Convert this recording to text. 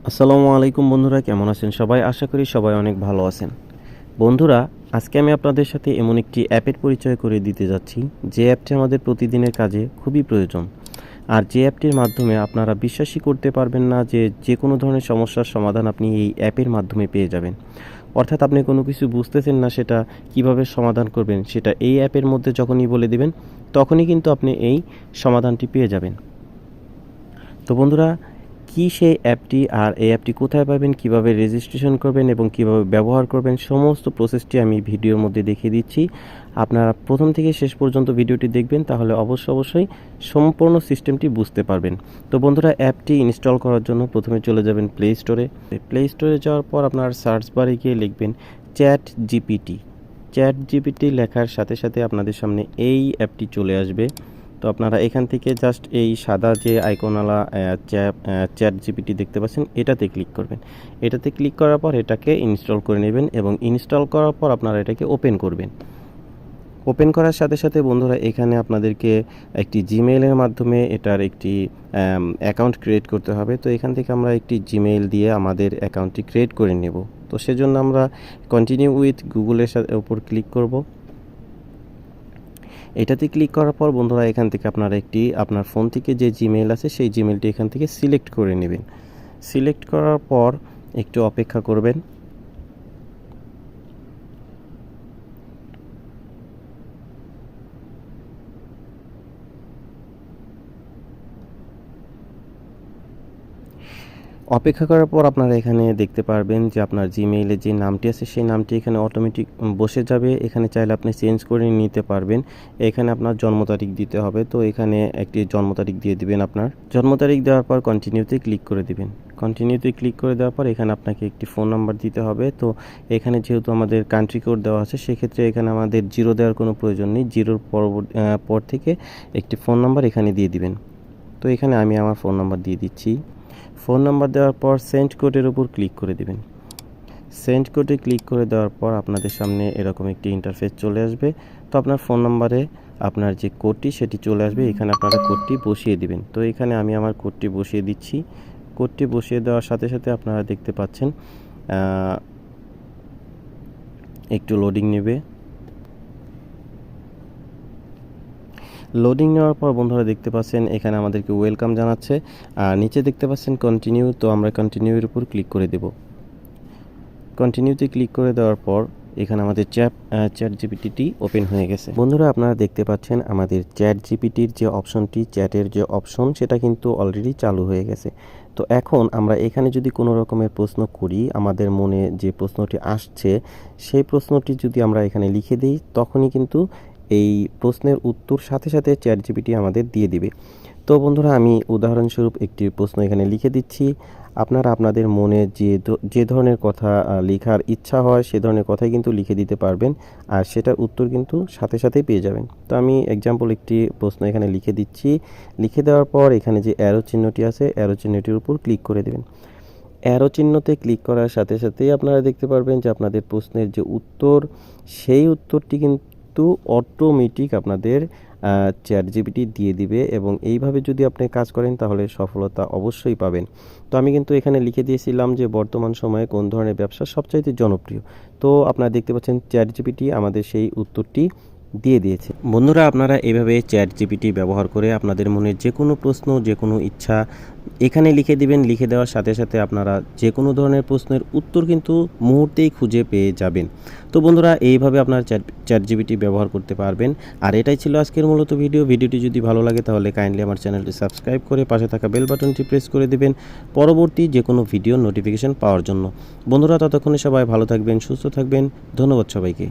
আসসালামু আলাইকুম বন্ধুরা, কেমন আছেন সবাই? আশা করি সবাই অনেক ভালো আছেন। বন্ধুরা, আজকে আমি আপনাদের সাথে এমন একটি অ্যাপের পরিচয় করে দিতে যাচ্ছি যে অ্যাপটি আমাদের প্রতিদিনের কাজে খুবই প্রয়োজন। আর যে অ্যাপটির মাধ্যমে আপনারা বিশ্বাসই করতে পারবেন না যে কোনো ধরনের সমস্যার সমাধান আপনি এই অ্যাপের মাধ্যমে পেয়ে যাবেন। অর্থাৎ আপনি কোনো কিছু বুঝতেছেন না, সেটা কিভাবে সমাধান করবেন সেটা এই অ্যাপের মধ্যে যখনই বলে দিবেন তখনই কিন্তু আপনি এই সমাধানটি পেয়ে যাবেন। তো বন্ধুরা, কি সেই অ্যাপটি আর এই অ্যাপটি কোথায় পাবেন, কিভাবে রেজিস্ট্রেশন করবেন এবং কিভাবে ব্যবহার করবেন, সমস্ত প্রসেসটি আমি ভিডিওর মধ্যে দেখিয়ে দিচ্ছি। আপনারা প্রথম থেকে শেষ পর্যন্ত ভিডিওটি দেখবেন, তাহলে অবশ্যই সম্পূর্ণ সিস্টেমটি বুঝতে পারবেন। তো বন্ধুরা, অ্যাপটি ইনস্টল করার জন্য প্রথমে চলে যাবেন প্লে স্টোরে। প্লে স্টোরে যাওয়ার পর আপনার সার্চ বারে গিয়ে লিখবেন চ্যাট জিপিটি। চ্যাট জিপিটি লেখার সাথে সাথে আপনাদের সামনে এই অ্যাপটি চলে আসবে। তো আপনারা এখান থেকে জাস্ট এই সাদা যে আইকনওয়ালা চ্যাট জিপিটি দেখতে পাচ্ছেন, এটাতে ক্লিক করবেন। এটাতে ক্লিক করার পর এটাকে ইনস্টল করে নেবেন এবং ইনস্টল করার পর আপনারা এটাকে ওপেন করবেন। ওপেন করার সাথে সাথে বন্ধুরা, এখানে আপনাদেরকে একটি জিমেইলের মাধ্যমে এটার একটি অ্যাকাউন্ট ক্রিয়েট করতে হবে। তো এখান থেকে আমরা একটি জিমেইল দিয়ে আমাদের অ্যাকাউন্টটি ক্রিয়েট করে নেব। তো সেজন্য আমরা কন্টিনিউ উইথ গুগলের উপর ক্লিক করব। এটাতে ক্লিক করার পর বন্ধুরা, এখান থেকে আপনারা আপনার ফোন থেকে যে জিমেইল আছে সেই জিমেইলটি এখান থেকে সিলেক্ট করে নেবেন। সিলেক্ট করার পর একটু অপেক্ষা করবেন। অপেক্ষা করার পর আপনারা এখানে দেখতে পারবেন যে আপনার জিমেইলে যে নামটি আছে সেই নামটি এখানে অটোমেটিক বসে যাবে। এখানে চাইলে আপনি চেঞ্জ করে নিতে পারবেন। এখানে আপনার জন্ম তারিখ দিতে হবে। তো এখানে একটি জন্ম তারিখ দিয়ে দিবেন। আপনার জন্ম তারিখ দেওয়ার পর কন্টিনিউতে ক্লিক করে দিবেন। কন্টিনিউতে ক্লিক করে দেওয়ার পর এখানে আপনাকে একটি ফোন নাম্বার দিতে হবে। তো এখানে যেহেতু আমাদের কান্ট্রি কোড দেওয়া আছে, সেক্ষেত্রে এখানে আমাদের 0 দেওয়ার কোনো প্রয়োজন নেই। 0-র পর থেকে একটি ফোন নাম্বার এখানে দিয়ে দিবেন। তো এখানে আমি আমার ফোন নাম্বার দিয়ে দিচ্ছি। ফোন নাম্বার দেওয়ার পর সেন্ড কোডের উপর ক্লিক করে দিবেন। সেন্ড কোডে ক্লিক করে দেওয়ার পর আপনাদের সামনে এরকম একটি ইন্টারফেস চলে আসবে। তো আপনার ফোন নাম্বারে আপনার যে কোডটি সেটি চলে আসবে। এখানে আপনারা কোডটি বসিয়ে দিবেন। তো এখানে আমি আমার কোডটি বসিয়ে দিচ্ছি। কোডটি বসিয়ে দেওয়ার সাথে সাথে আপনারা দেখতে পাচ্ছেন একটু লোডিং নেবে। লোডিং নেওয়ার পর বন্ধুরা দেখতে পাচ্ছেন এখানে আমাদেরকে ওয়েলকাম জানাচ্ছে, আর নিচে দেখতে পাচ্ছেন কন্টিনিউ। তো আমরা কন্টিনিউর উপর ক্লিক করে দেব। কন্টিনিউতে ক্লিক করে দেওয়ার পর এখানে আমাদের চ্যাট জিপিটি ওপেন হয়ে গেছে। বন্ধুরা, আপনারা দেখতে পাচ্ছেন আমাদের চ্যাট জিপিটির যে অপশনটি, চ্যাটের যে অপশন, সেটা কিন্তু অলরেডি চালু হয়ে গেছে। তো এখন আমরা এখানে যদি কোনো রকমের প্রশ্ন করি, আমাদের মনে যে প্রশ্নটি আসছে সেই প্রশ্নটি যদি আমরা এখানে লিখে দিই, তখনই কিন্তু এই প্রশ্নের উত্তর সাথে সাথে চ্যাট জিপিটি আমাদের দিয়ে দিবে। তো বন্ধুরা, আমি উদাহরণস্বরূপ একটি প্রশ্ন এখানে লিখে দিচ্ছি। আপনারা আপনাদের মনে যে ধরনের কথা লেখার ইচ্ছা হয় সে ধরনের কথাই কিন্তু লিখে দিতে পারবেন, আর সেটার উত্তর কিন্তু সাথে সাথেই পেয়ে যাবেন। তো আমি এক্সাম্পল একটি প্রশ্ন এখানে লিখে দিচ্ছি। লিখে দেওয়ার পর এখানে যে অ্যারো চিহ্নটি আছে, অ্যারো চিহ্নটির উপর ক্লিক করে দেবেন। অ্যারো চিহ্নতে ক্লিক করার সাথে সাথেই আপনারা দেখতে পারবেন যে আপনাদের প্রশ্নের যে উত্তর, সেই উত্তরটি কিন্তু অটোমেটিক আপনাদের চ্যাট জিপিটি দিয়ে দিবে, এবং এইভাবে যদি আপনি কাজ করেন তাহলে সফলতা অবশ্যই পাবেন। তো আমি কিন্তু এখানে লিখে দিয়েছিলাম যে বর্তমান সময়ে কোন ধরনের ব্যবসা সবচাইতে জনপ্রিয়। তো আপনারা দেখতে পাচ্ছেন চ্যাট জিপিটি আমাদের সেই উত্তরটি দিয়ে দিয়েছে। বন্ধুরা, আপনারা এইভাবে চ্যাট জিপিটি ব্যবহার করে আপনাদের মনের যে কোনো প্রশ্ন, যে কোনো ইচ্ছা এখানে লিখে দিবেন। লিখে দেওয়ার সাথে সাথে আপনারা যে কোনো ধরনের প্রশ্নের উত্তর কিন্তু মুহূর্তেই খুঁজে পেয়ে যাবেন। তো বন্ধুরা, এইভাবে আপনারা চ্যাট জিপিটি ব্যবহার করতে পারবেন। আর এটাই ছিল আজকের মূলত ভিডিওটি যদি ভালো লাগে তাহলে কাইন্ডলি আমার চ্যানেলটি সাবস্ক্রাইব করে পাশে থাকা বেল বাটনটি প্রেস করে দিবেন পরবর্তী যে কোনো ভিডিও নোটিফিকেশন পাওয়ার জন্য। বন্ধুরা, ততক্ষণে সবাই ভালো থাকবেন, সুস্থ থাকবেন। ধন্যবাদ সবাইকে।